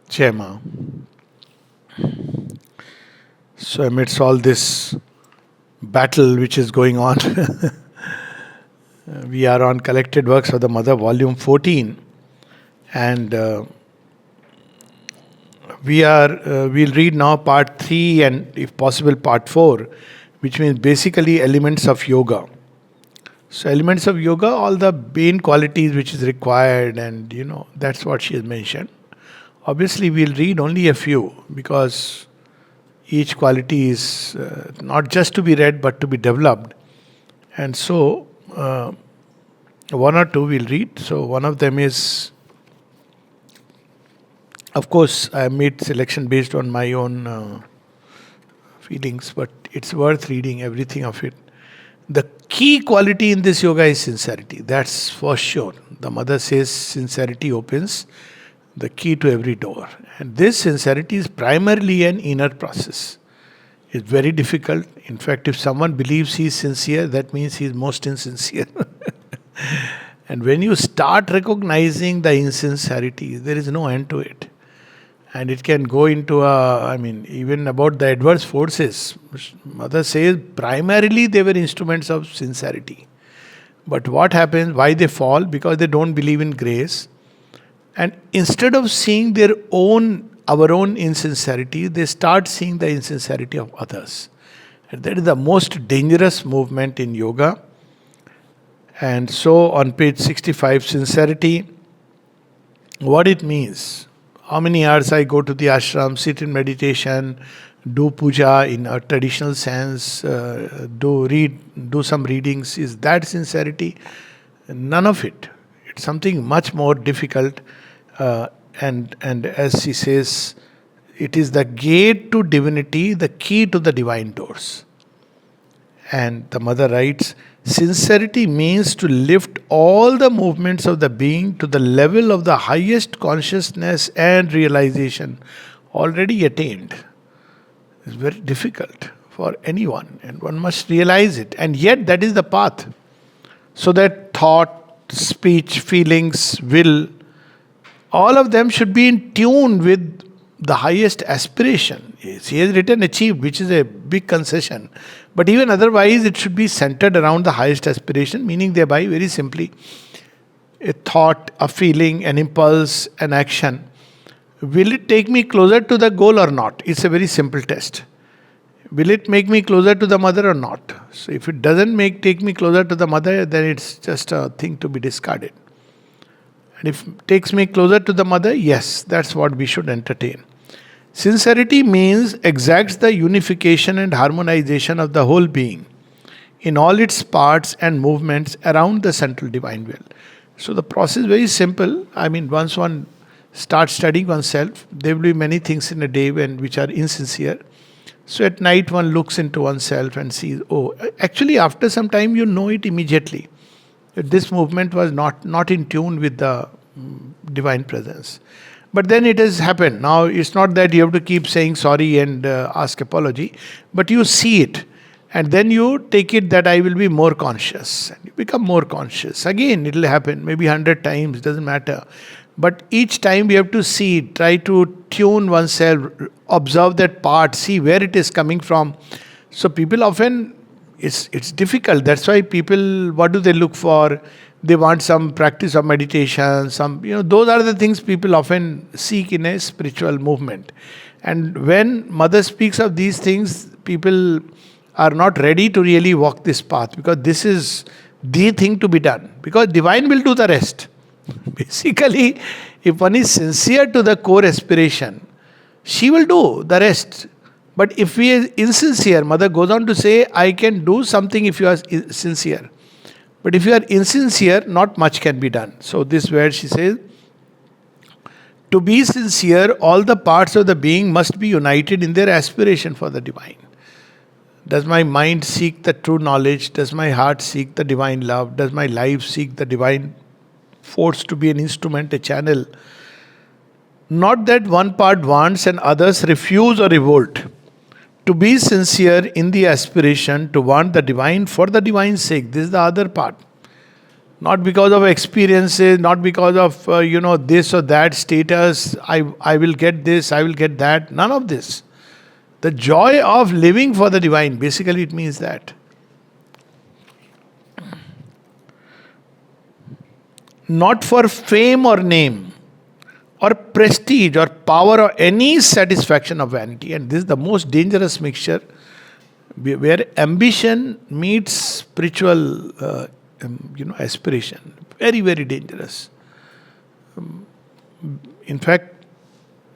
Chema. So, amidst all this battle which is going on, we are on Collected Works of the Mother, Volume 14, and we'll read now Part 3 and, if possible, Part 4, which means basically elements of yoga. So, elements of yoga, all the main qualities which is required, and that's what she has mentioned. Obviously, we'll read only a few because each quality is not just to be read but to be developed. And so, one or two we'll read. So, one of them is, of course, I made selection based on my own feelings, but it's worth reading everything of it. The key quality in this yoga is sincerity. That's for sure. The mother says sincerity opens the key to every door. And this sincerity is primarily an inner process. It's very difficult. In fact, if someone believes he is sincere, that means he is most insincere. And when you start recognizing the insincerity, there is no end to it. And it can go into even about the adverse forces. Mother says primarily they were instruments of sincerity. But what happens, why they fall? Because they don't believe in grace. And instead of seeing our own insincerity, they start seeing the insincerity of others. And that is the most dangerous movement in yoga. And so on page 65, sincerity, what it means. How many hours I go to the ashram, sit in meditation, do puja in a traditional sense, do some readings. Is that sincerity? None of it. It's something much more difficult. And as she says, it is the gate to divinity, the key to the divine doors. And the mother writes, sincerity means to lift all the movements of the being to the level of the highest consciousness and realization already attained. It's very difficult for anyone, and one must realize it. And yet, that is the path. So that thought, speech, feelings, will, all of them should be in tune with the highest aspiration. He has written achieved, which is a big concession. But even otherwise, it should be centered around the highest aspiration, meaning thereby, very simply, a thought, a feeling, an impulse, an action. Will it take me closer to the goal or not? It's a very simple test. Will it make me closer to the mother or not? So if it doesn't take me closer to the mother, then it's just a thing to be discarded. And if it takes me closer to the mother, yes, that's what we should entertain. Sincerity means exacts the unification and harmonization of the whole being in all its parts and movements around the central divine will. So the process is very simple. Once one starts studying oneself, there will be many things in a day which are insincere. So at night one looks into oneself and sees, actually after some time you know it immediately. This movement was not in tune with the divine presence. But then it has happened. Now it's not that you have to keep saying sorry and ask apology, but you see it. And then you take it that I will be more conscious. And you become more conscious. Again, it will happen, maybe 100 times, doesn't matter. But each time we have to see, try to tune oneself, observe that part, see where it is coming from. So people often, it's difficult. That's why people, what do they look for? They want some practice of meditation, those are the things people often seek in a spiritual movement. And when Mother speaks of these things, people are not ready to really walk this path because this is the thing to be done. Because divine will do the rest. Basically, if one is sincere to the core aspiration, she will do the rest. But if we are insincere, Mother goes on to say, I can do something if you are sincere. But if you are insincere, not much can be done. So this where she says, to be sincere, all the parts of the being must be united in their aspiration for the divine. Does my mind seek the true knowledge? Does my heart seek the divine love? Does my life seek the divine force to be an instrument, a channel? Not that one part wants and others refuse or revolt. To be sincere in the aspiration to want the divine for the divine's sake. This is the other part. Not because of experiences, not because of this or that status. I will get this, I will get that. None of this. The joy of living for the divine. Basically, it means that. Not for fame or name, or prestige or power or any satisfaction of vanity. And this is the most dangerous mixture where ambition meets spiritual aspiration. Very, very dangerous. In fact,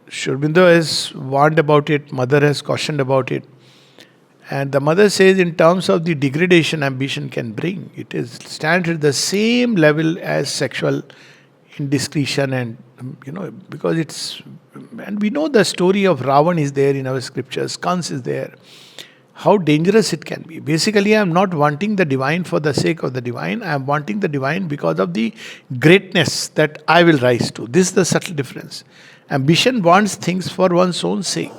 Sri Aurobindo has warned about it, mother has cautioned about it. And the mother says, in terms of the degradation ambition can bring, it is stands at the same level as sexual indiscretion, and because it's, and we know the story of Ravan is there in our scriptures, Kans is there. How dangerous it can be. Basically, I am not wanting the divine for the sake of the divine. I am wanting the divine because of the greatness that I will rise to. This is the subtle difference. Ambition wants things for one's own sake.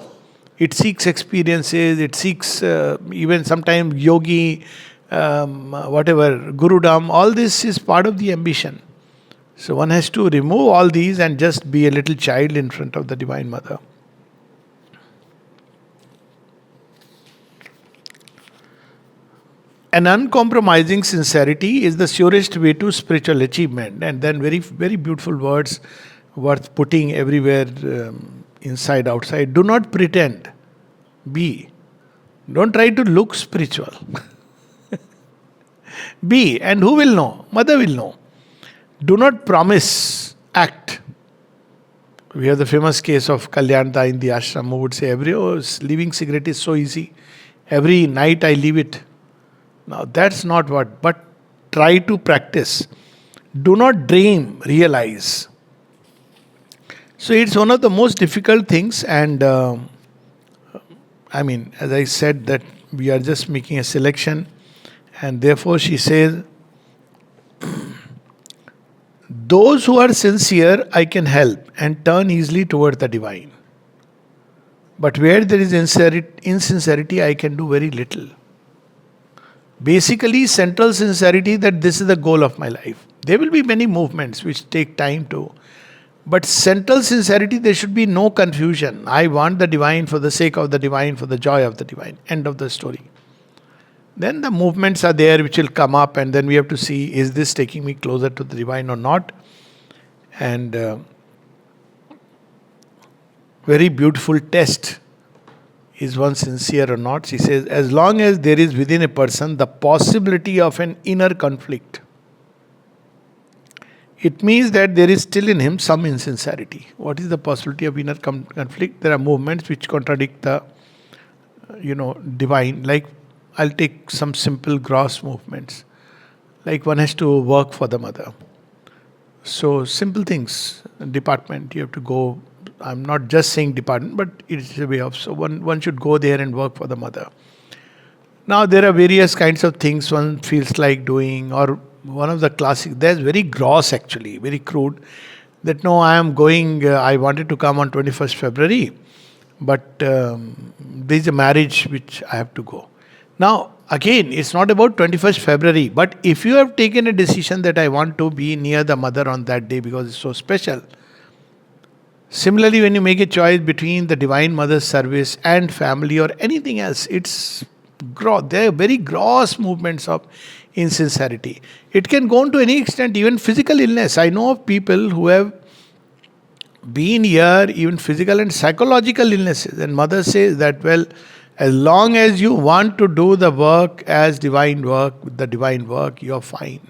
It seeks experiences, it seeks even sometimes yogi, whatever, gurudam, all this is part of the ambition. So one has to remove all these and just be a little child in front of the Divine Mother. An uncompromising sincerity is the surest way to spiritual achievement. And then very, very beautiful words worth putting everywhere, inside, outside. Do not pretend. Be. Don't try to look spiritual. Be. And who will know? Mother will know. Do not promise. Act. We have the famous case of Kalyanta in the ashram who would say, leaving cigarette is so easy. Every night I leave it. Now that's not what, but try to practice. Do not dream, realize. So it's one of the most difficult things, and as I said, that we are just making a selection, and therefore she says, those who are sincere I can help and turn easily toward the divine. But where there is insincerity, I can do very little. Basically, central sincerity that this is the goal of my life. There will be many movements which take time to. But central sincerity, there should be no confusion. I want the divine for the sake of the divine, for the joy of the divine. End of the story. Then the movements are there which will come up, and then we have to see, is this taking me closer to the divine or not? And very beautiful test. Is one sincere or not? She says, as long as there is within a person the possibility of an inner conflict, it means that there is still in him some insincerity. What is the possibility of inner conflict? There are movements which contradict the, divine. Like, I'll take some simple gross movements. Like one has to work for the mother. So simple things, department, you have to go. I'm not just saying department, but it's a way of, so one should go there and work for the mother. Now there are various kinds of things one feels like doing, or one of the classic, there's very gross actually, very crude, that no, I am going, I wanted to come on 21st February, but there's a marriage which I have to go. Now, again, it's not about 21st February, but if you have taken a decision that I want to be near the mother on that day because it's so special. Similarly, when you make a choice between the Divine Mother's service and family or anything else, it's there are very gross movements of insincerity. It can go on to any extent, even physical illness. I know of people who have been here, even physical and psychological illnesses, and mother says that, well, as long as you want to do the work as divine work, with the divine work, you're fine.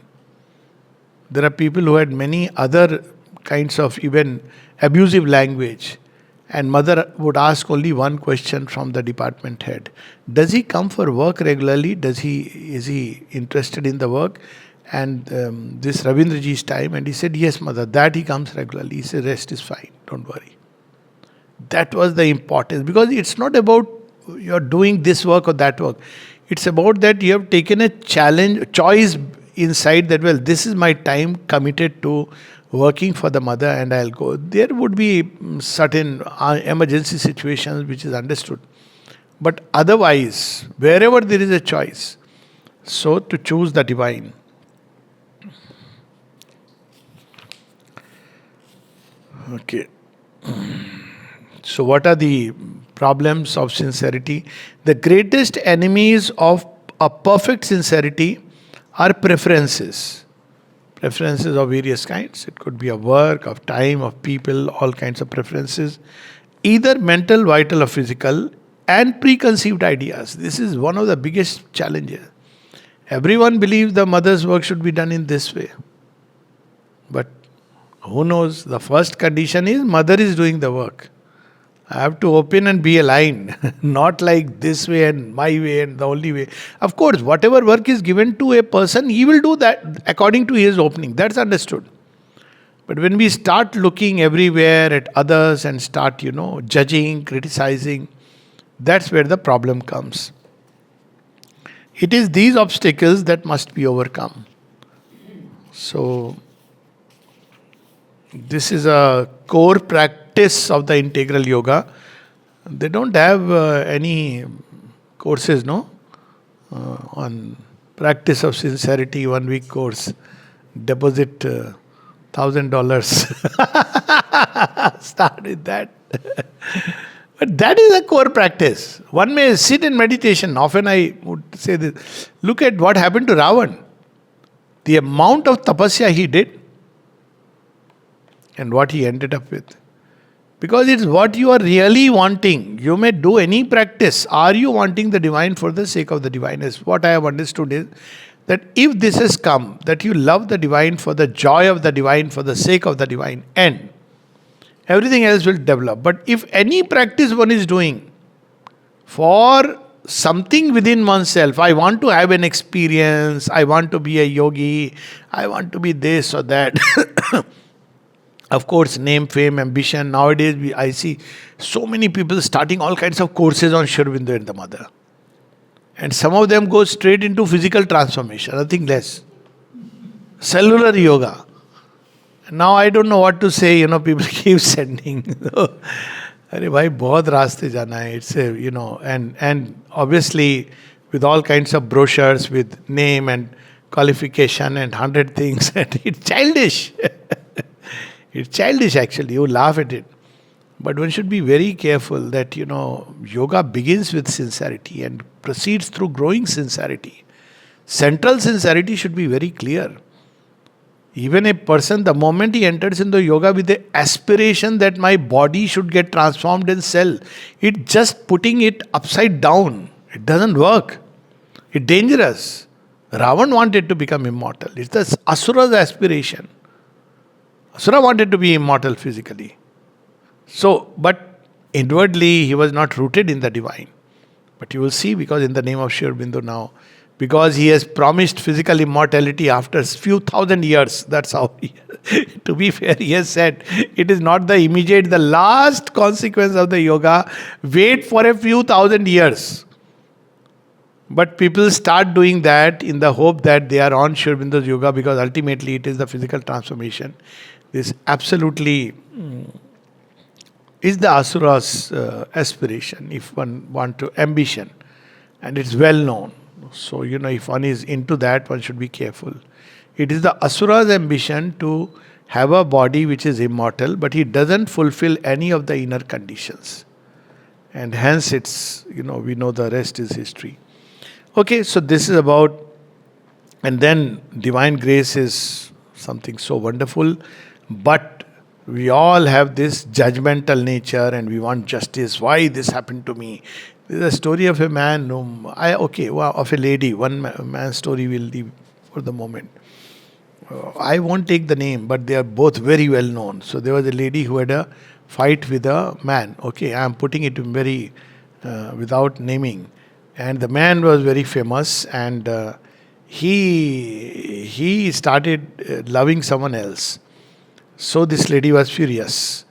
There are people who had many other kinds of even abusive language, and mother would ask only one question from the department head: does he come for work regularly? Is he interested in the work? And this Ravindraji's time, and he said, yes mother, that he comes regularly. He said, rest is fine, don't worry. That was the importance, because it's not about you're doing this work or that work. It's about that you have taken a choice inside that, well, this is my time committed to working for the mother and I'll go. There would be certain emergency situations which is understood. But otherwise, wherever there is a choice, so to choose the divine. Okay. So, what are the problems of sincerity? The greatest enemies of a perfect sincerity are preferences. Preferences of various kinds. It could be of work, of time, of people, all kinds of preferences, either mental, vital, or physical, and preconceived ideas. This is one of the biggest challenges. Everyone believes the mother's work should be done in this way. But who knows? The first condition is mother is doing the work. I have to open and be aligned, not like this way and my way and the only way. Of course, whatever work is given to a person, he will do that according to his opening. That's understood. But when we start looking everywhere at others and start, judging, criticizing, that's where the problem comes. It is these obstacles that must be overcome. So, this is a core practice of the integral yoga. They don't have any courses, no? On practice of sincerity, 1 week course. Deposit $1,000. Start with that. But that is a core practice. One may sit in meditation. Often I would say this. Look at what happened to Ravan. The amount of tapasya he did and what he ended up with. Because it's what you are really wanting. You may do any practice. Are you wanting the divine for the sake of the divine? Is what I have understood is that if this has come, that you love the divine for the joy of the divine, for the sake of the divine, and everything else will develop. But if any practice one is doing for something within oneself, I want to have an experience, I want to be a yogi, I want to be this or that. Of course, name, fame, ambition. Nowadays, I see so many people starting all kinds of courses on Sri Aurobindo and the Mother. And some of them go straight into physical transformation, nothing less. Cellular yoga. Now I don't know what to say, people keep sending. अरे भाई बहुत रास्ते जाना है. It's and obviously with all kinds of brochures with name and qualification and 100 things, and it's childish. It's childish actually. You laugh at it. But one should be very careful that, yoga begins with sincerity and proceeds through growing sincerity. Central sincerity should be very clear. Even a person, the moment he enters into yoga with the aspiration that my body should get transformed in cell, it's just putting it upside down. It doesn't work. It's dangerous. Ravan wanted to become immortal. It's the Asura's aspiration. Asura wanted to be immortal physically. So, but inwardly he was not rooted in the divine. But you will see, because in the name of Sri Aurobindo now, because he has promised physical immortality after few thousand years. That's how to be fair, he has said, it is not the immediate, the last consequence of the yoga. Wait for a few thousand years. But people start doing that in the hope that they are on Sri Aurobindo's yoga, because ultimately it is the physical transformation. This absolutely is the Asura's aspiration, if one want to, ambition. And it's well known. So, if one is into that, one should be careful. It is the Asura's ambition to have a body which is immortal, but he doesn't fulfill any of the inner conditions. And hence it's, we know the rest is history. Okay, so this is about, and then divine grace is something so wonderful, but we all have this judgmental nature and we want justice. Why this happened to me? There's a story of a man of a lady. One man's story will leave for the moment. I won't take the name, but they are both very well known. So there was a lady who had a fight with a man. Okay, I am putting it very without naming. And the man was very famous, and he started loving someone else. So this lady was furious.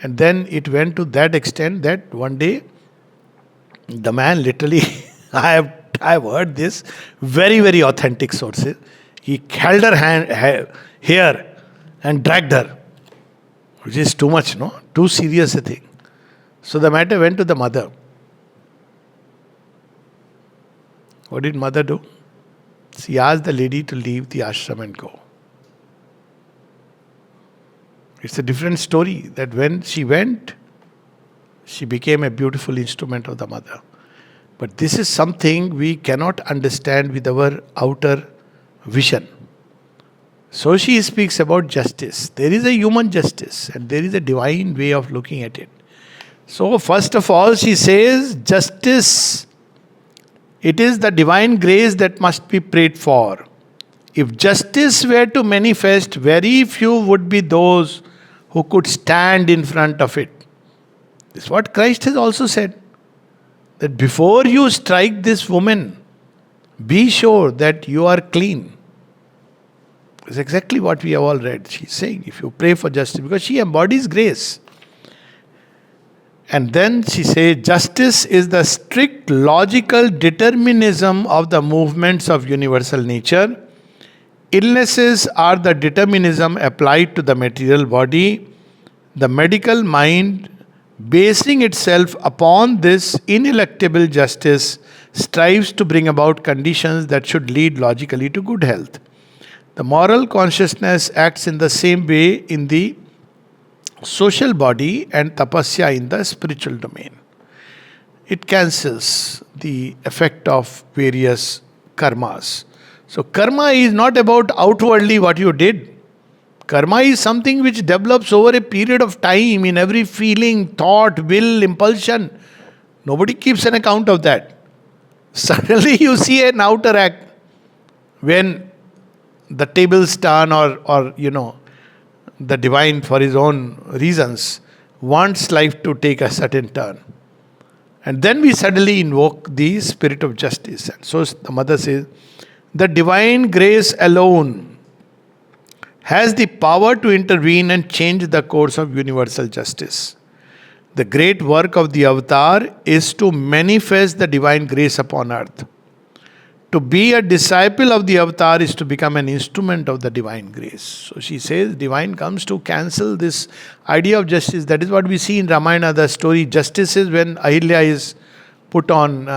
And then it went to that extent that one day the man literally, I have heard this, very, very authentic sources. He held her hair and dragged her, which is too much, no? Too serious a thing. So the matter went to the mother. What did mother do? She asked the lady to leave the ashram and go. It's a different story that when she went, she became a beautiful instrument of the mother. But this is something we cannot understand with our outer vision. So she speaks about justice. There is a human justice and there is a divine way of looking at it. So, first of all, she says, justice, it is the divine grace that must be prayed for. If justice were to manifest, very few would be those who could stand in front of it. This is what Christ has also said. That before you strike this woman, be sure that you are clean. It's exactly what we have all read. She's saying, if you pray for justice, because she embodies grace. And then she says, justice is the strict logical determinism of the movements of universal nature. Illnesses are the determinism applied to the material body. The medical mind, basing itself upon this ineluctable justice, strives to bring about conditions that should lead logically to good health. The moral consciousness acts in the same way in the social body and tapasya in the spiritual domain. It cancels the effect of various karmas. So, karma is not about outwardly what you did. Karma is something which develops over a period of time in every feeling, thought, will, impulsion. Nobody keeps an account of that. Suddenly you see an outer act when the tables turn or the divine for his own reasons wants life to take a certain turn. And then we suddenly invoke the spirit of justice. And so the mother says, the divine grace alone has the power to intervene and change the course of universal justice. The great work of the avatar is to manifest the divine grace upon earth. To be a disciple of the avatar is to become an instrument of the divine grace. So she says, divine comes to cancel this idea of justice. That is what we see in Ramayana, the story. Justice is when Ahilya is put on,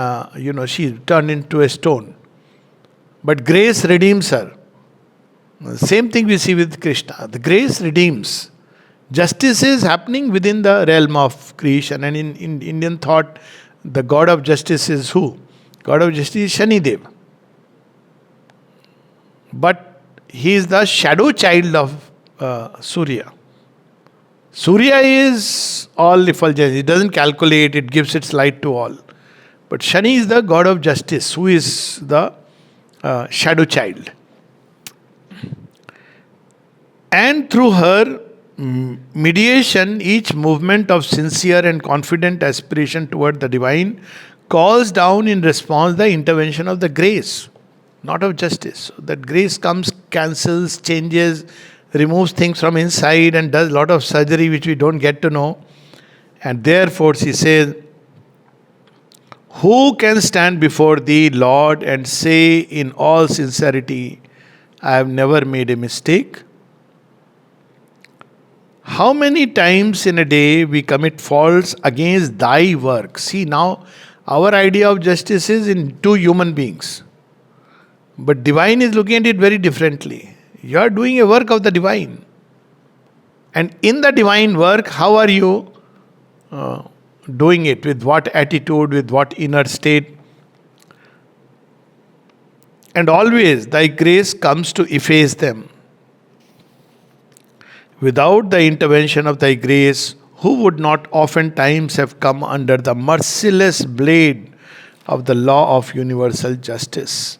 she is turned into a stone. But grace redeems her. Same thing we see with Krishna. The grace redeems. Justice is happening within the realm of creation. And in Indian thought, the god of justice is who? God of justice is Shanidev. But he is the shadow child of Surya. Surya is all effulgence. It doesn't calculate, it gives its light to all. But Shani is the god of justice, who is the shadow child. And through her mediation, each movement of sincere and confident aspiration toward the divine calls down in response the intervention of the grace, not of justice. So that grace comes, cancels, changes, removes things from inside and does a lot of surgery which we don't get to know. And therefore she says, who can stand before thee, Lord, and say in all sincerity, I have never made a mistake? How many times in a day we commit faults against thy work? See, now our idea of justice is in two human beings. But divine is looking at it very differently. You are doing a work of the divine. And in the divine work, how are you doing it? With what attitude, with what inner state? And always thy grace comes to efface them. Without the intervention of thy grace, who would not oftentimes have come under the merciless blade of the law of universal justice?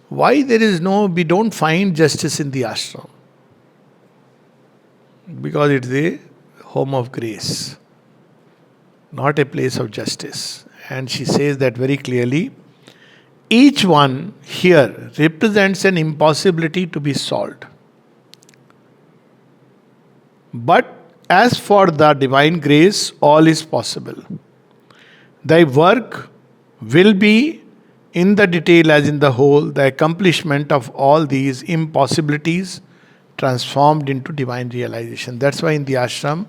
Why we don't find justice in the ashram? Because it's a home of grace, not a place of justice. And she says that very clearly. Each one here represents an impossibility to be solved. But as for the divine grace, all is possible. Thy work will be in the detail as in the whole, the accomplishment of all these impossibilities transformed into divine realization. That's why in the ashram,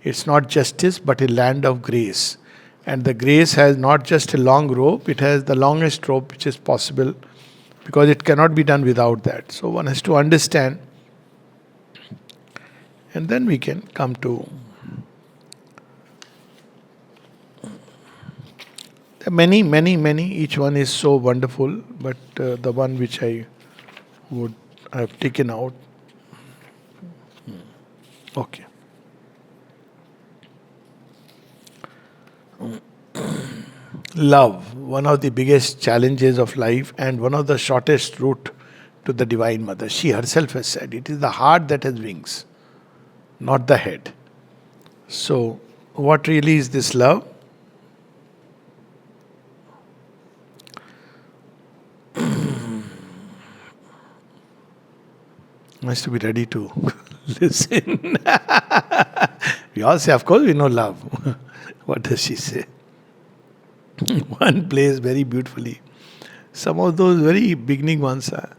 it's not justice but a land of grace. And the grace has not just a long rope, it has the longest rope which is possible, because it cannot be done without that. So one has to understand And then we can come to many, many, many. Each one is so wonderful, but the one which I would have taken out. Okay. Love, one of the biggest challenges of life and one of the shortest route to the Divine Mother. She herself has said, it is the heart that has wings, not the head. So, what really is this love? Nice to be ready to listen. We all say, of course, we know love. What does she say? One plays very beautifully. Some of those very beginning ones are.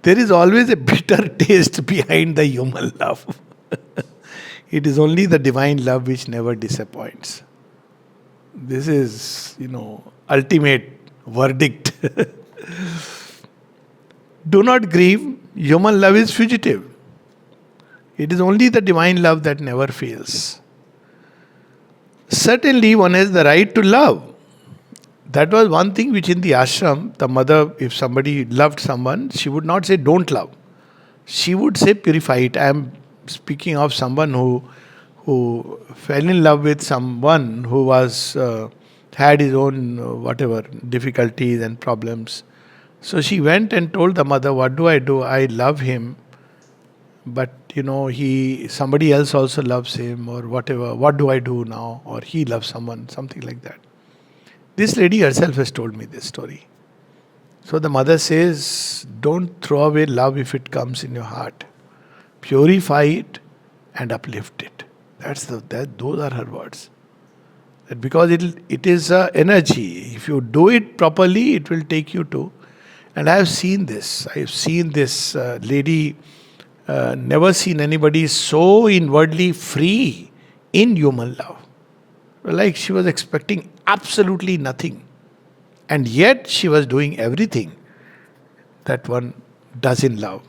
There is always a bitter taste behind the human love. It is only the divine love which never disappoints. This is, ultimate verdict. Do not grieve. Human love is fugitive. It is only the divine love that never fails. Certainly, one has the right to love. That was one thing which in the ashram, the mother, if somebody loved someone, she would not say, don't love. She would say, purify it. I am speaking of someone who fell in love with someone who was had his own whatever difficulties and problems. So she went and told the mother, what do? I love him, but somebody else also loves him or whatever. What do I do now? Or he loves someone, something like that. This lady herself has told me this story. So the mother says, don't throw away love if it comes in your heart. Purify it and uplift it. Those are her words. That because it is energy. If you do it properly, it will take you to. And I have seen this. I have seen this lady. Never seen anybody so inwardly free in human love. Like she was expecting absolutely nothing. And yet she was doing everything that one does in love.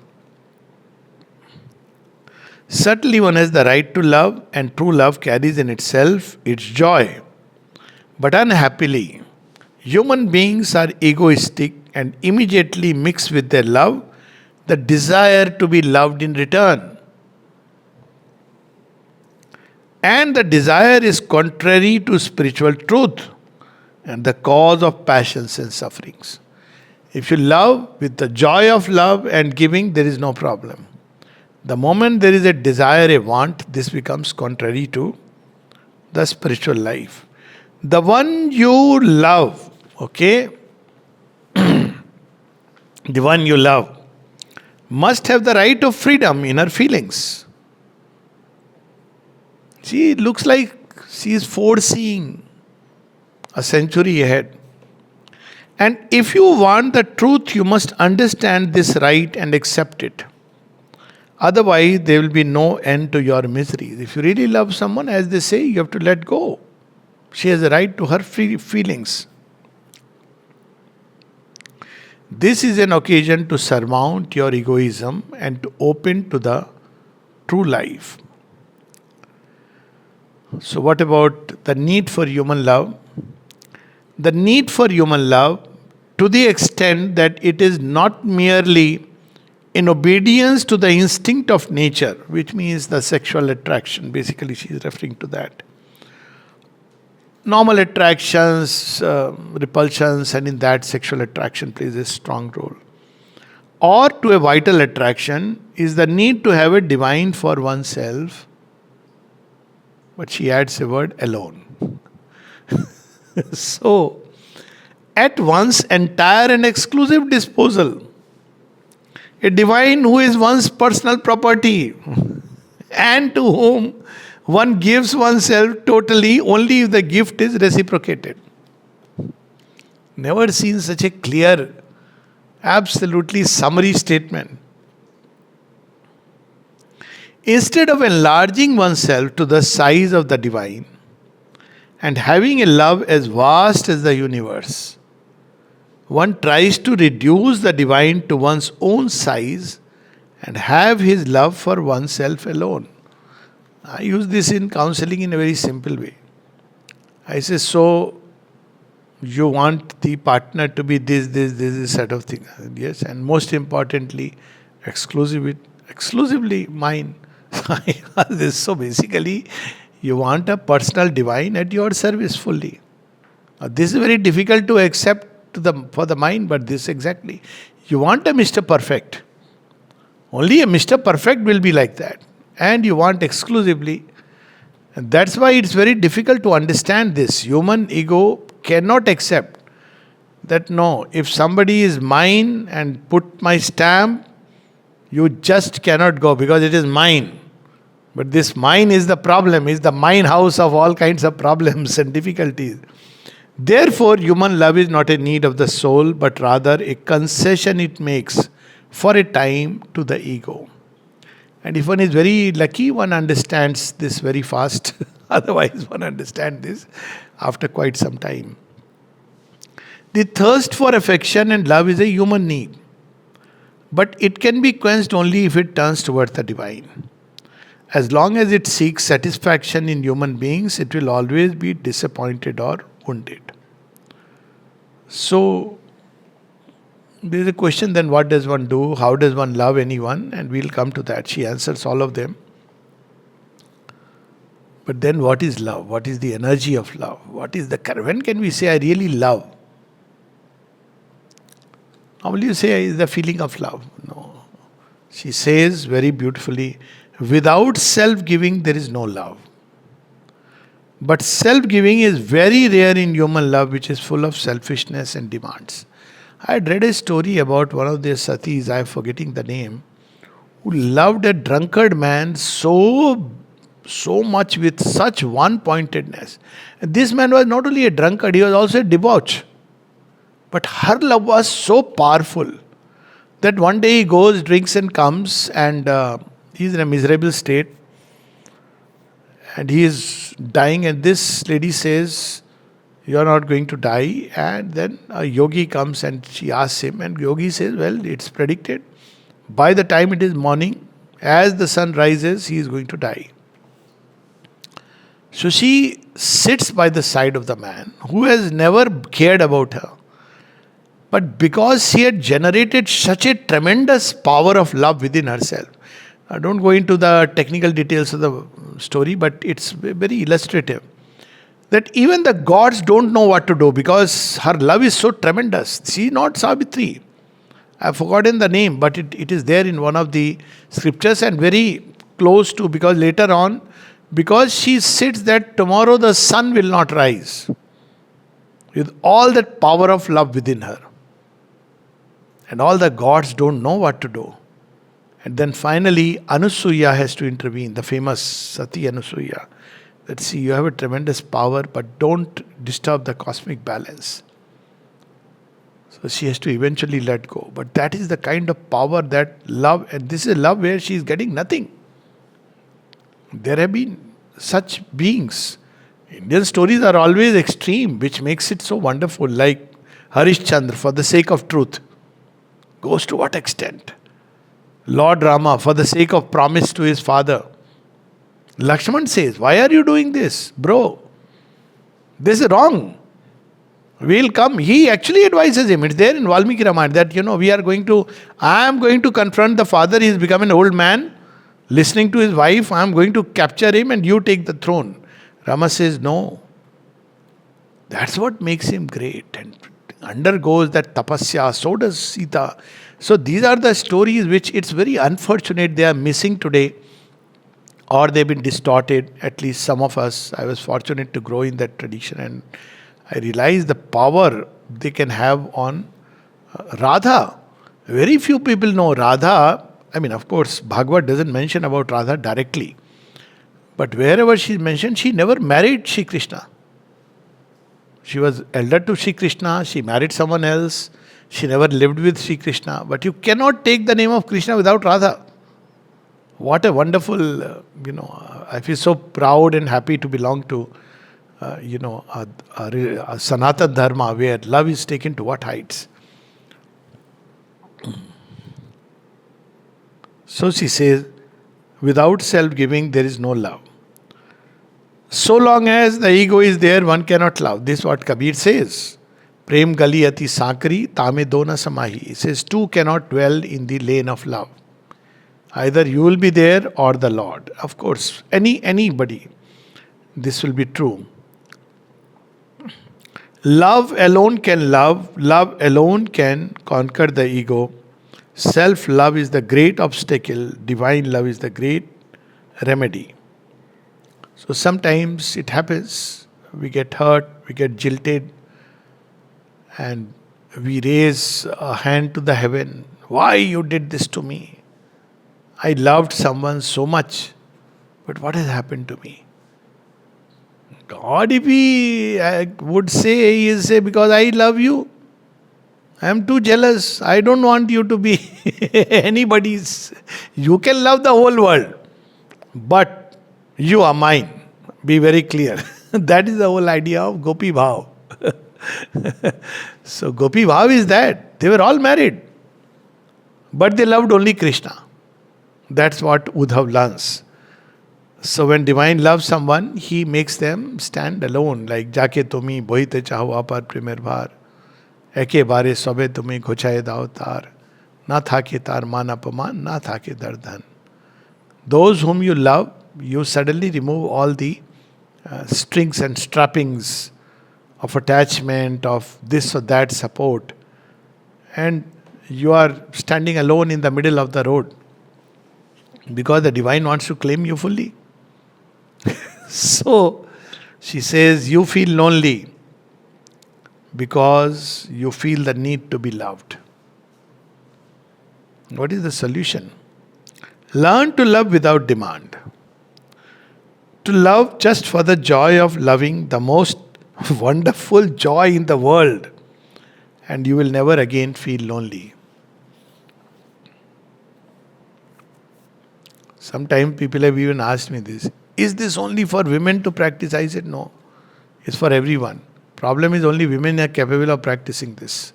Certainly one has the right to love, and true love carries in itself its joy. But unhappily, human beings are egoistic and immediately mix with their love the desire to be loved in return. And the desire is contrary to spiritual truth and the cause of passions and sufferings. If you love with the joy of love and giving, there is no problem. The moment there is a desire, a want, this becomes contrary to the spiritual life. The one you love, okay, the one you love must have the right of freedom in her feelings. She looks like she is foreseeing a century ahead. And if you want the truth, you must understand this right and accept it. Otherwise, there will be no end to your miseries. If you really love someone, as they say, you have to let go. She has a right to her free feelings. This is an occasion to surmount your egoism and to open to the true life. So what about the need for human love? The need for human love, to the extent that it is not merely in obedience to the instinct of nature, which means the sexual attraction, basically she is referring to that. Normal attractions, repulsions, and in that sexual attraction plays a strong role. Or to a vital attraction is the need to have a divine for oneself, but she adds a word, alone. So, at one's entire and exclusive disposal, a divine who is one's personal property and to whom one gives oneself totally only if the gift is reciprocated. Never seen such a clear, absolutely summary statement. Instead of enlarging oneself to the size of the divine and having a love as vast as the universe, one tries to reduce the divine to one's own size and have his love for oneself alone. I use this in counseling in a very simple way. I say, so you want the partner to be this sort of thing. Yes, and most importantly, exclusively mine. This, so basically, you want a personal divine at your service fully. This is very difficult to accept for the mind, but this exactly. You want a Mr. Perfect. Only a Mr. Perfect will be like that. And you want exclusively. And that's why it's very difficult to understand this. Human ego cannot accept that no, if somebody is mine and put my stamp, you just cannot go because it is mine. But this mine is the problem, is the mine house of all kinds of problems and difficulties. Therefore, human love is not a need of the soul, but rather a concession it makes for a time to the ego. And if one is very lucky, one understands this very fast. Otherwise, one understands this after quite some time. The thirst for affection and love is a human need. But it can be quenched only if it turns towards the divine. As long as it seeks satisfaction in human beings, it will always be disappointed or wounded. So, there is a question then, what does one do? How does one love anyone? And we'll come to that. She answers all of them. But then what is love? What is the energy of love? What is the, when can we say I really love? Normally you say is the feeling of love. No. She says very beautifully, without self-giving there is no love. But self-giving is very rare in human love, which is full of selfishness and demands. I had read a story about one of their satis, I am forgetting the name, who loved a drunkard man so much with such one-pointedness. And this man was not only a drunkard, he was also a debauch. But her love was so powerful that one day he goes, drinks and comes, and he is in a miserable state. And he is dying, and this lady says, you are not going to die. And then a yogi comes and she asks him, and yogi says, well, it's predicted. By the time it is morning, as the sun rises, he is going to die. So she sits by the side of the man who has never cared about her. But because she had generated such a tremendous power of love within herself, I don't go into the technical details of the story, but it's very illustrative. That even the gods don't know what to do because her love is so tremendous. She is not Savitri. I've forgotten the name, but it is there in one of the scriptures and very close to, because later on, because she sits that tomorrow the sun will not rise. With all that power of love within her. And all the gods don't know what to do. And then finally, Anusuya has to intervene, the famous Sati Anusuya. That see, you have a tremendous power, but don't disturb the cosmic balance. So she has to eventually let go. But that is the kind of power that love, and this is love where she is getting nothing. There have been such beings. Indian stories are always extreme, which makes it so wonderful. Like Harishchandra, for the sake of truth. Goes to what extent? Lord Rama, for the sake of promise to his father. Lakshman says, why are you doing this? Bro, this is wrong. We'll come. He actually advises him. It's there in Valmiki Ramayana that, I am going to confront the father. He has become an old man, listening to his wife. I am going to capture him and you take the throne. Rama says, no. That's what makes him great and undergoes that tapasya. So does Sita. So these are the stories which it's very unfortunate they are missing today, or they've been distorted. At least some of us, I was fortunate to grow in that tradition, and I realized the power they can have on Radha. Very few people know Radha. I mean, of course, Bhagavad doesn't mention about Radha directly. But wherever she is mentioned, she never married Shri Krishna. She was elder to Shri Krishna, she married someone else, she never lived with Shri Krishna. But you cannot take the name of Krishna without Radha. What a wonderful, I feel so proud and happy to belong to, a Sanatana Dharma where love is taken to what heights. So she says, without self-giving, there is no love. So long as the ego is there, one cannot love. This is what Kabir says. Prem gali ati sankari, tame dona samahi. He says, two cannot dwell in the lane of love. Either you will be there or the Lord. Of course, anybody. This will be true. Love alone can love. Love alone can conquer the ego. Self-love is the great obstacle. Divine love is the great remedy. So sometimes it happens. We get hurt, we get jilted, and we raise a hand to the heaven. Why you did this to me? I loved someone so much, but what has happened to me? God, if He would say, He is say, because I love you. I am too jealous. I don't want you to be anybody's. You can love the whole world, but you are mine. Be very clear. That is the whole idea of Gopi Bhav. So Gopi Bhav is that. They were all married, but they loved only Krishna. That's what Uddhav learns. So when divine loves someone, he makes them stand alone. Like Jake tumi bohite chaho apar primer bhar. Eke bare sobe tumi ghochaye dao tar. Na thake tar man apaman, na thake dardhan. Those whom you love, you suddenly remove all the strings and strappings of attachment, of this or that support. And you are standing alone in the middle of the road. Because the divine wants to claim you fully. So, she says, you feel lonely because you feel the need to be loved. What is the solution? Learn to love without demand. To love just for the joy of loving, the most wonderful joy in the world. And you will never again feel lonely. Sometimes people have even asked me this. Is this only for women to practice? I said no. It's for everyone. Problem is only women are capable of practicing this.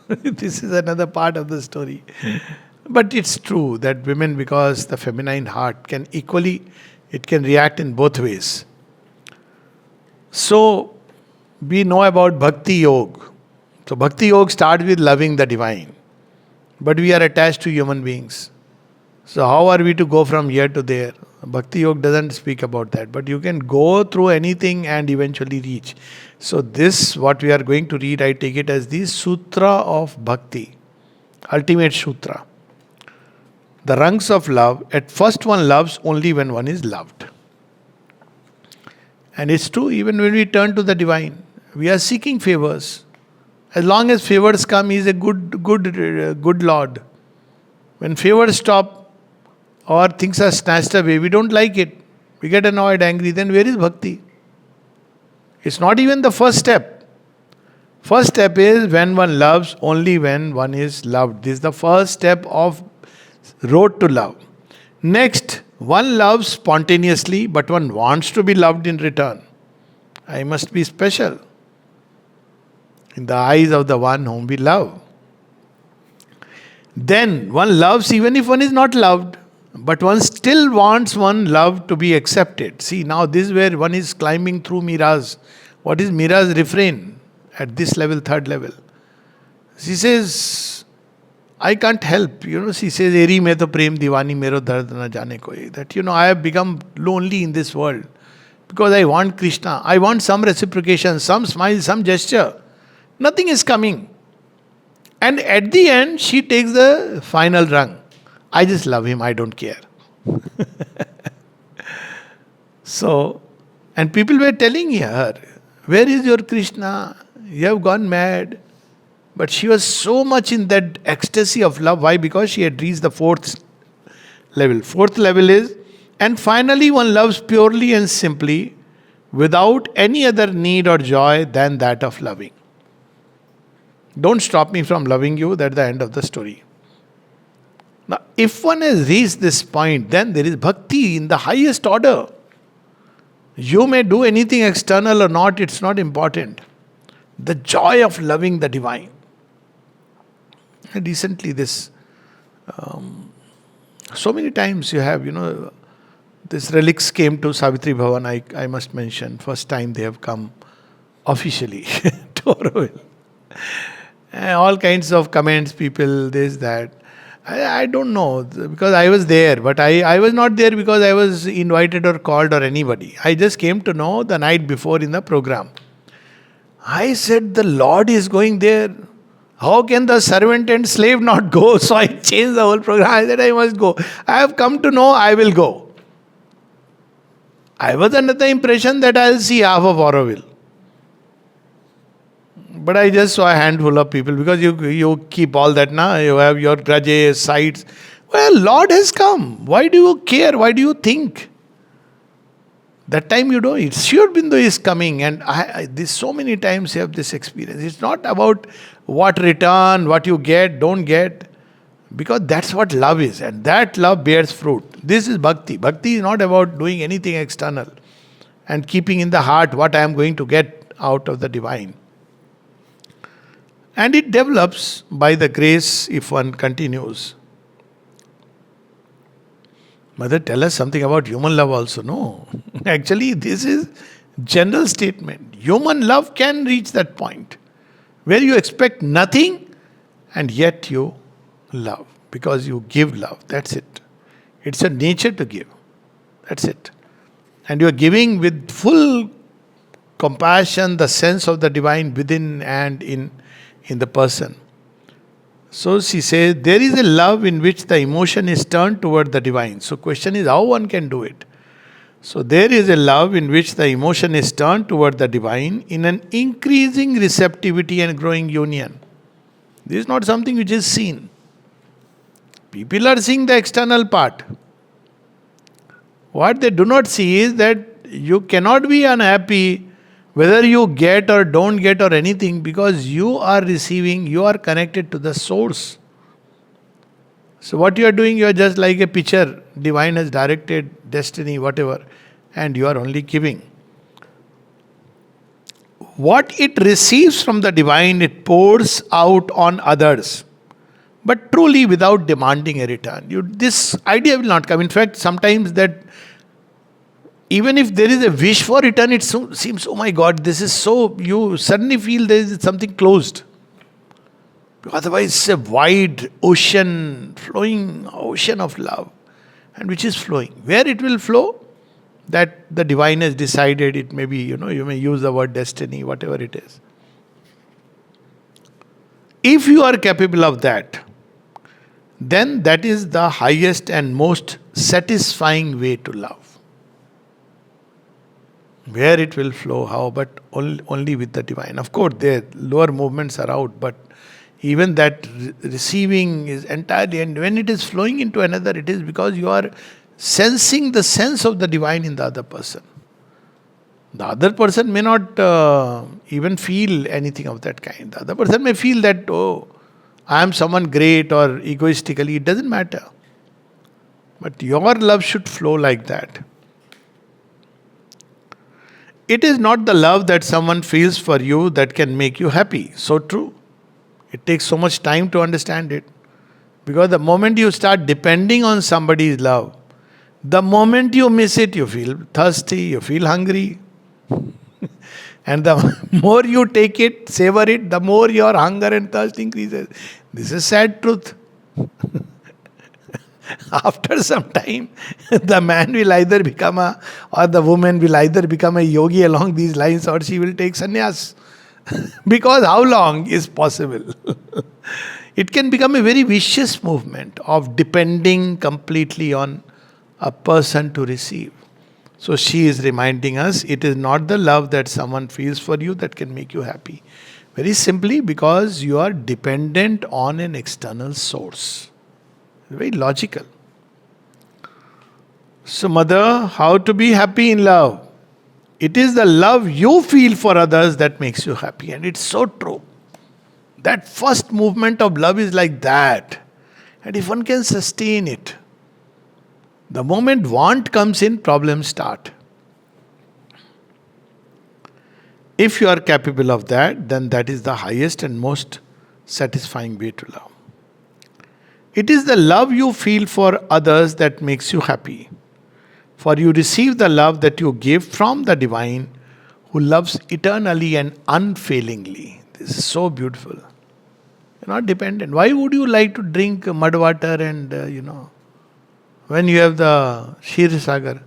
This is another part of the story. But it's true that women, because the feminine heart can equally, it can react in both ways. So, we know about Bhakti Yoga. So, Bhakti Yoga starts with loving the divine. But we are attached to human beings. So how are we to go from here to there? Bhakti Yoga doesn't speak about that. But you can go through anything and eventually reach. So this, what we are going to read, I take it as the Sutra of Bhakti. Ultimate Sutra. The rungs of love. At first one loves only when one is loved. And it's true, even when we turn to the divine, we are seeking favors. As long as favors come, He is a good Lord. When favors stop, or things are snatched away, we don't like it. We get annoyed, angry. Then where is bhakti? It's not even the first step. First step is when one loves only when one is loved. This is the first step of road to love. Next, one loves spontaneously, but one wants to be loved in return. I must be special in the eyes of the one whom we love. Then one loves even if one is not loved. But one still wants one love to be accepted. See, now this is where one is climbing through Mira's. What is Mira's refrain at this level, third level? She says, I can't help. She says, Eri mein to prem diwani mero dard na jane koi. That, I have become lonely in this world. Because I want Krishna. I want some reciprocation, some smile, some gesture. Nothing is coming. And at the end, she takes the final rung. I just love him, I don't care. So, and people were telling her, where is your Krishna? You have gone mad. But she was so much in that ecstasy of love. Why? Because she had reached the fourth level. Fourth level is, and finally one loves purely and simply without any other need or joy than that of loving. Don't stop me from loving you, that's the end of the story. Now, if one has reached this point, then there is bhakti in the highest order. You may do anything external or not, it's not important. The joy of loving the divine. And recently this So many times you have, this relics came to Savitri Bhavan, I must mention. First time they have come officially to Auroville. And all kinds of comments, people, this, that. I don't know because I was there, but I was not there because I was invited or called or anybody. I just came to know the night before in the program. I said, the Lord is going there. How can the servant and slave not go? So I changed the whole program. I said, I must go. I have come to know I will go. I was under the impression that I'll see half of Auroville. But I just saw a handful of people because you keep all that now. You have your grudges, sides. Well, Lord has come. Why do you care? Why do you think? That time you know it's sure Bindu is coming, and this so many times you have this experience. It's not about what return, what you get, don't get, because that's what love is, and that love bears fruit. This is bhakti. Bhakti is not about doing anything external and keeping in the heart what I am going to get out of the divine. And it develops by the grace if one continues. Mother, tell us something about human love also. No. Actually, this is general statement. Human love can reach that point where you expect nothing and yet you love because you give love. That's it. It's a nature to give. That's it. And you are giving with full compassion, the sense of the divine within and in the person. So she says, there is a love in which the emotion is turned toward the divine. So question is how one can do it. So there is a love in which the emotion is turned toward the divine in an increasing receptivity and growing union. This is not something which is seen. People are seeing the external part. What they do not see is that you cannot be unhappy whether you get or don't get or anything, because you are receiving, you are connected to the source. So what you are doing, you are just like a pitcher. Divine has directed destiny, whatever, and you are only giving. What it receives from the divine, it pours out on others, but truly without demanding a return. This idea will not come. In fact, sometimes that even if there is a wish for return, it seems, oh my God, this is so, you suddenly feel there is something closed. Otherwise, it's a wide ocean, flowing ocean of love, and which is flowing. Where it will flow, that the divine has decided. It may be, you may use the word destiny, whatever it is. If you are capable of that, then that is the highest and most satisfying way to love. Where it will flow, how, but only with the divine. Of course, the lower movements are out, but even that receiving is entirely, and when it is flowing into another, it is because you are sensing the sense of the divine in the other person. The other person may not even feel anything of that kind. The other person may feel that, oh, I am someone great, or egoistically, it doesn't matter. But your love should flow like that. It is not the love that someone feels for you that can make you happy. So true. It takes so much time to understand it. Because the moment you start depending on somebody's love, the moment you miss it, you feel thirsty, you feel hungry. And the more you take it, savor it, the more your hunger and thirst increases. This is sad truth. After some time, the man will either become or the woman will either become a yogi along these lines, or she will take sannyas. Because how long is possible? It can become a very vicious movement of depending completely on a person to receive. So she is reminding us, it is not the love that someone feels for you that can make you happy. Very simply because you are dependent on an external source. Very logical. So, mother, how to be happy in love? It is the love you feel for others that makes you happy. And it's so true. That first movement of love is like that. And if one can sustain it, the moment want comes in, problems start. If you are capable of that, then that is the highest and most satisfying way to love. It is the love you feel for others that makes you happy. For you receive the love that you give from the divine who loves eternally and unfailingly. This is so beautiful. You're not dependent. Why would you like to drink mud water and, when you have the Shir Sagar?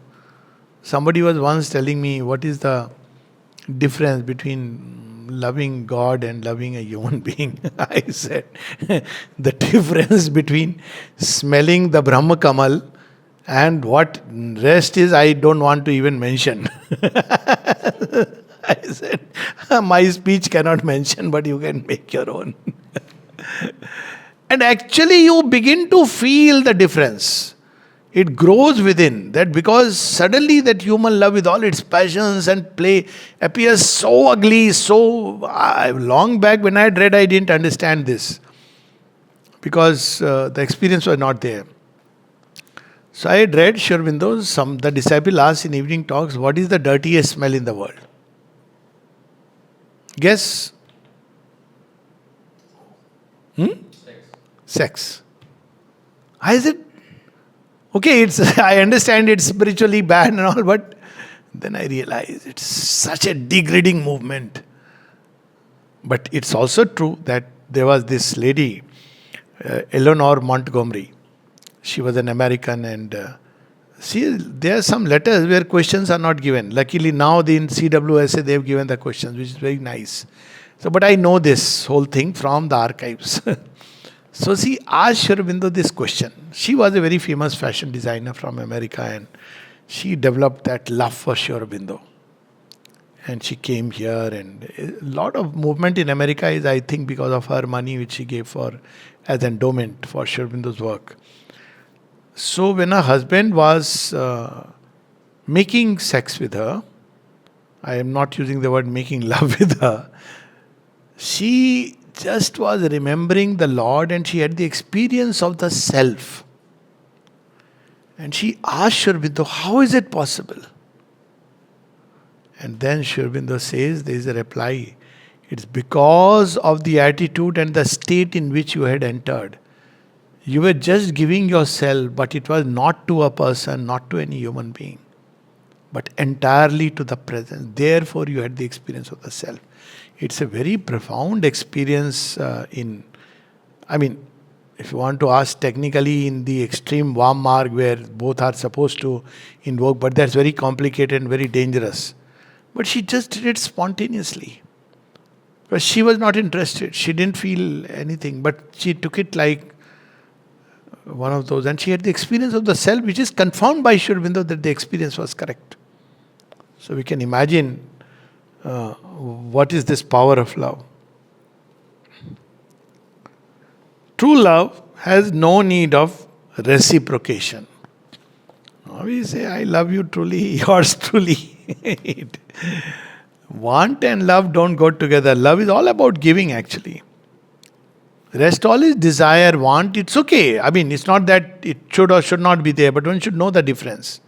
Somebody was once telling me what is the difference between loving God and loving a human being. I said, the difference between smelling the Brahma Kamal and what rest is, I don't want to even mention. I said, my speech cannot mention, but you can make your own. And actually, you begin to feel the difference. It grows within that, because suddenly that human love with all its passions and play appears so ugly. So long back when I had read, I didn't understand this because the experience was not there. So I had read Sri Aurobindo's, the disciple asked in evening talks, what is the dirtiest smell in the world? Guess? Sex. I said, okay, it's I understand it's spiritually bad and all, but then I realized it's such a degrading movement. But it's also true that there was this lady, Eleanor Montgomery. She was an American, and see, there are some letters where questions are not given. Luckily, now in CWSA they have given the questions, which is very nice. So, but I know this whole thing from the archives. So she asked Sri Aurobindo this question. She was a very famous fashion designer from America, and she developed that love for Sri Aurobindo. And she came here, and a lot of movement in America is, I think, because of her money which she gave for as endowment for Sri Aurobindo's work. So when her husband was making sex with her, I am not using the word making love with her, she just was remembering the Lord, and she had the experience of the self. And she asked Sri Aurobindo, how is it possible? And then Sri Aurobindo says, there is a reply. It's because of the attitude and the state in which you had entered. You were just giving yourself, but it was not to a person, not to any human being, but entirely to the presence. Therefore, you had the experience of the self. It's a very profound experience if you want to ask technically, in the extreme warm mark where both are supposed to invoke, but that's very complicated and very dangerous. But she just did it spontaneously. Because she was not interested. She didn't feel anything, but she took it like one of those. And she had the experience of the self, which is confirmed by Sri Aurobindo that the experience was correct. So we can imagine what is this power of love. True love has no need of reciprocation. Now we say, I love you truly, yours truly. Want and love don't go together. Love is all about giving, actually. Rest all is desire, want, it's okay. It's not that it should or should not be there, but one should know the difference.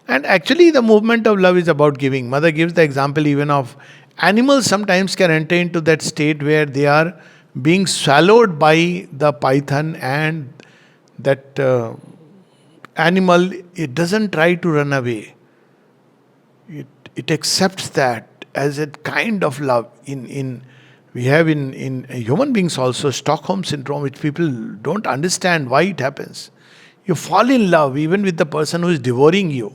And actually, the movement of love is about giving. Mother gives the example even of animals sometimes can enter into that state where they are being swallowed by the python, and that animal, it doesn't try to run away. It accepts that as a kind of love. We have in human beings also Stockholm syndrome, which people don't understand why it happens. You fall in love even with the person who is devouring you.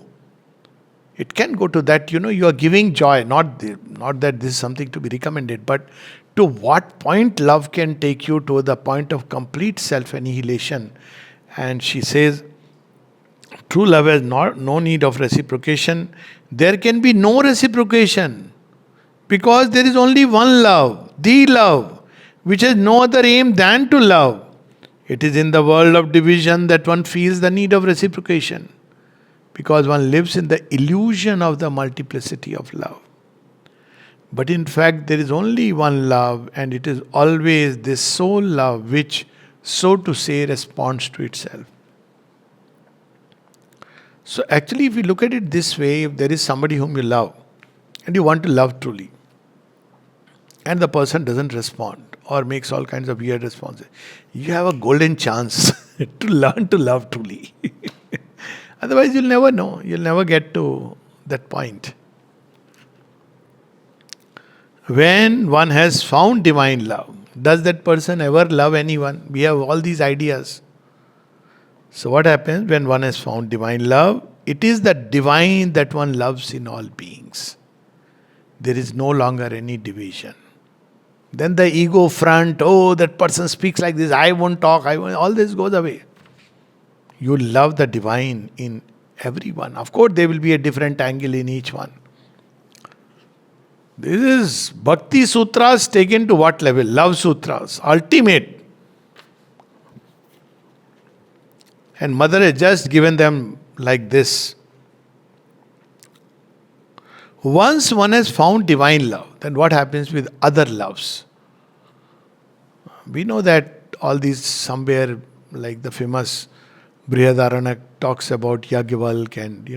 It can go to that, you are giving joy, not that this is something to be recommended, but to what point love can take you to the point of complete self-annihilation. And she says, true love has no need of reciprocation. There can be no reciprocation because there is only one love, the love, which has no other aim than to love. It is in the world of division that one feels the need of reciprocation, because one lives in the illusion of the multiplicity of love. But in fact, there is only one love, and it is always this sole love which, so to say, responds to itself. So actually, if you look at it this way, if there is somebody whom you love, and you want to love truly, and the person doesn't respond or makes all kinds of weird responses, you have a golden chance to learn to love truly. Otherwise, you'll never know. You'll never get to that point. When one has found divine love, does that person ever love anyone? We have all these ideas. So, what happens when one has found divine love? It is the divine that one loves in all beings. There is no longer any division. Then the ego front, oh, that person speaks like this, I won't talk, all this goes away. You love the divine in everyone. Of course, there will be a different angle in each one. This is Bhakti Sutras taken to what level? Love Sutras, ultimate. And Mother has just given them like this. Once one has found divine love, then what happens with other loves? We know that all these somewhere, like the famous Brihadaranyaka talks about Yagyavalk and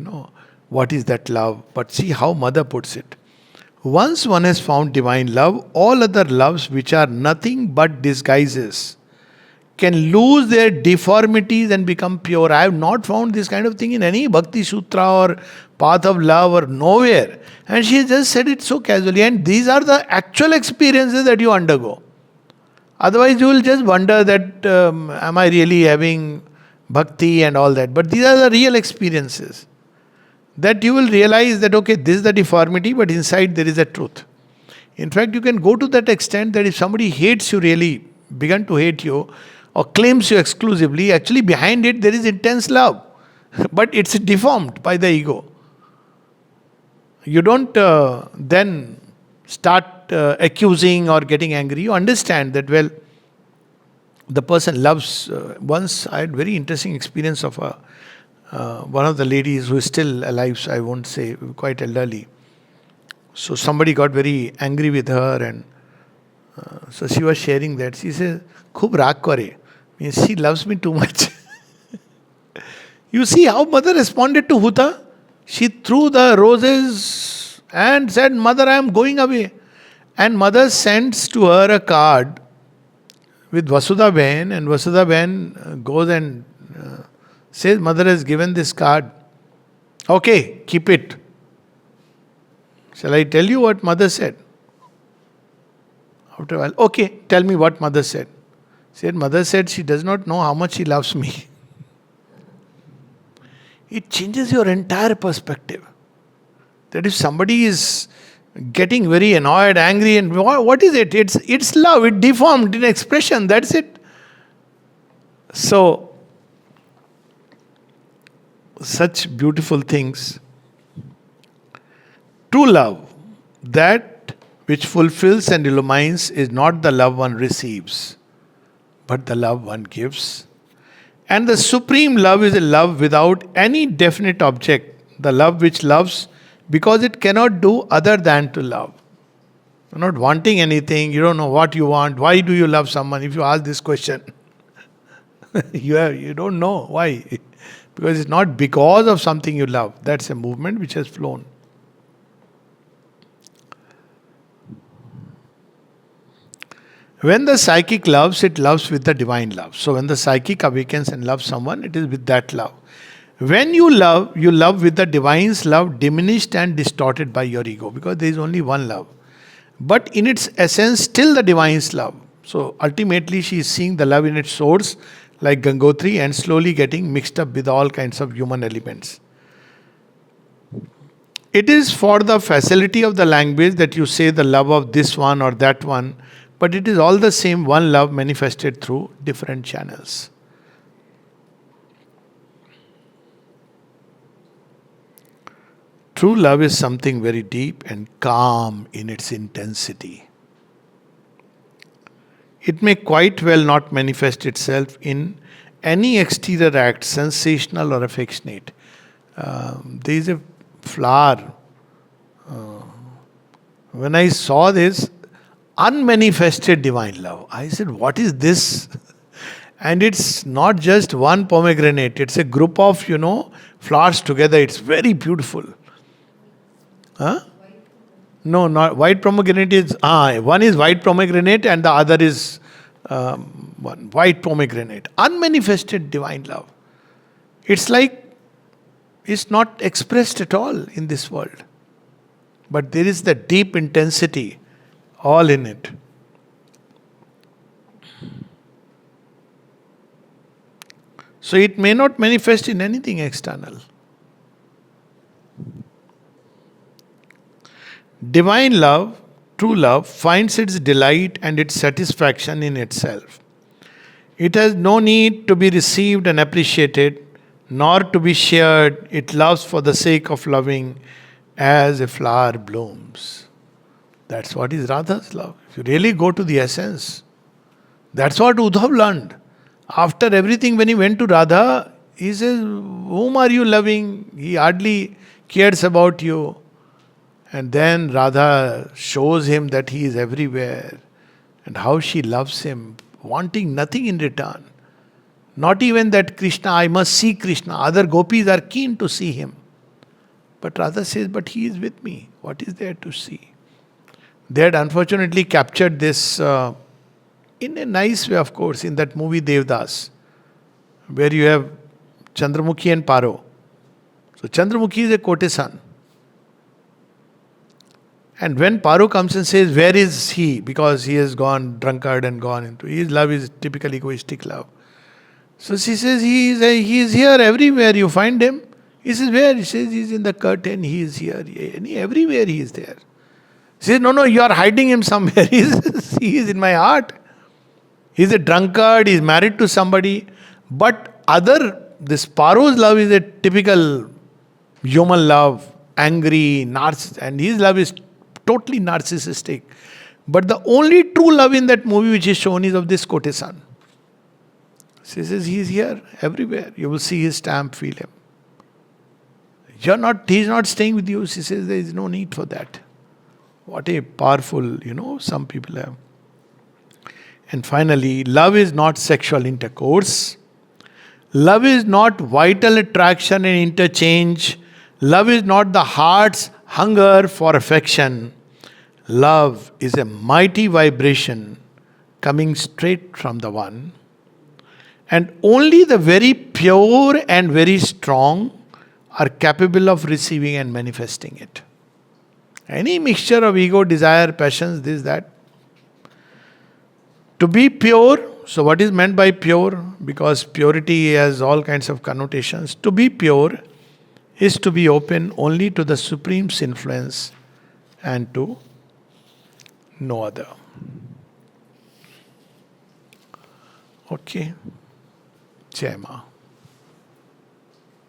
what is that love. But see how Mother puts it. Once one has found divine love, all other loves which are nothing but disguises can lose their deformities and become pure. I have not found this kind of thing in any Bhakti Sutra or Path of Love or nowhere. And she just said it so casually. And these are the actual experiences that you undergo. Otherwise, you will just wonder that, am I really having bhakti and all that? But these are the real experiences. That you will realize that, okay, this is the deformity, but inside there is a truth. In fact, you can go to that extent that if somebody hates you really, begun to hate you, or claims you exclusively, actually behind it there is intense love. But it's deformed by the ego. You don't then start accusing or getting angry. You understand that, well, the person loves. Once I had very interesting experience of one of the ladies who is still alive, so I won't say, quite elderly. So somebody got very angry with her, and so she was sharing that. She says, "Khub raag kare," means she loves me too much. You see how Mother responded to Huta? She threw the roses and said, "Mother, I am going away." And Mother sends to her a card with Vasudha Ben, and Vasudha Ben goes and says, "Mother has given this card. Okay, keep it." Shall I tell you what Mother said? After a while, okay, tell me what Mother said. Mother said she does not know how much she loves me. It changes your entire perspective. That if somebody is getting very annoyed, angry, and what is it? It's love. It deformed in expression. That's it. So, such beautiful things. True love, that which fulfills and illumines, is not the love one receives, but the love one gives. And the supreme love is a love without any definite object. The love which loves because it cannot do other than to love. You're not wanting anything. You don't know what you want. Why do you love someone? If you ask this question, you don't know why. Because it's not because of something you love. That's a movement which has flown. When the psychic loves, it loves with the divine love. So when the psychic awakens and loves someone, it is with that love. When you love with the divine's love, diminished and distorted by your ego, because there is only one love. But in its essence, still the divine's love. So ultimately, she is seeing the love in its source, like Gangotri, and slowly getting mixed up with all kinds of human elements. It is for the facility of the language that you say the love of this one or that one, but it is all the same one love manifested through different channels. True love is something very deep and calm in its intensity. It may quite well not manifest itself in any exterior act, sensational or affectionate. There is a flower. When I saw this, unmanifested divine love, I said, what is this? And it's not just one pomegranate, it's a group of, flowers together. It's very beautiful. Huh? No, not white pomegranate is, one is white pomegranate and the other is one white pomegranate. Unmanifested divine love. It's like it's not expressed at all in this world. But there is the deep intensity all in it. So it may not manifest in anything external. Divine love, true love, finds its delight and its satisfaction in itself. It has no need to be received and appreciated, nor to be shared. It loves for the sake of loving as a flower blooms. That's what is Radha's love. If you really go to the essence, that's what Uddhav learned. After everything, when he went to Radha, he says, whom are you loving? He hardly cares about you. And then Radha shows him that he is everywhere and how she loves him, wanting nothing in return. Not even that Krishna, I must see Krishna. Other gopis are keen to see him. But Radha says, but he is with me. What is there to see? They had unfortunately captured this in a nice way, of course, in that movie Devdas, where you have Chandramukhi and Paro. So Chandramukhi is a courtesan. And when Paro comes and says, where is he? Because he has gone drunkard and gone into, his love is typical egoistic love. So she says, he is here everywhere, you find him. He says, where? He says, he is in the curtain, he is here. Everywhere he is there. She says, no, you are hiding him somewhere. He is in my heart. He is a drunkard, he is married to somebody. But this Paro's love is a typical human love, angry, and his love is totally narcissistic. But the only true love in that movie which is shown is of this courtesan. She says, he is here everywhere. You will see his stamp, feel him. He is not staying with you. She says, there is no need for that. What a powerful, some people have. And finally, love is not sexual intercourse. Love is not vital attraction and interchange. Love is not the heart's hunger for affection. Love is a mighty vibration coming straight from the One. And only the very pure and very strong are capable of receiving and manifesting it. Any mixture of ego, desire, passions, this, that. To be pure, so what is meant by pure? Because purity has all kinds of connotations. To be pure is to be open only to the Supreme's influence and to no other. Okay. Jai Ma.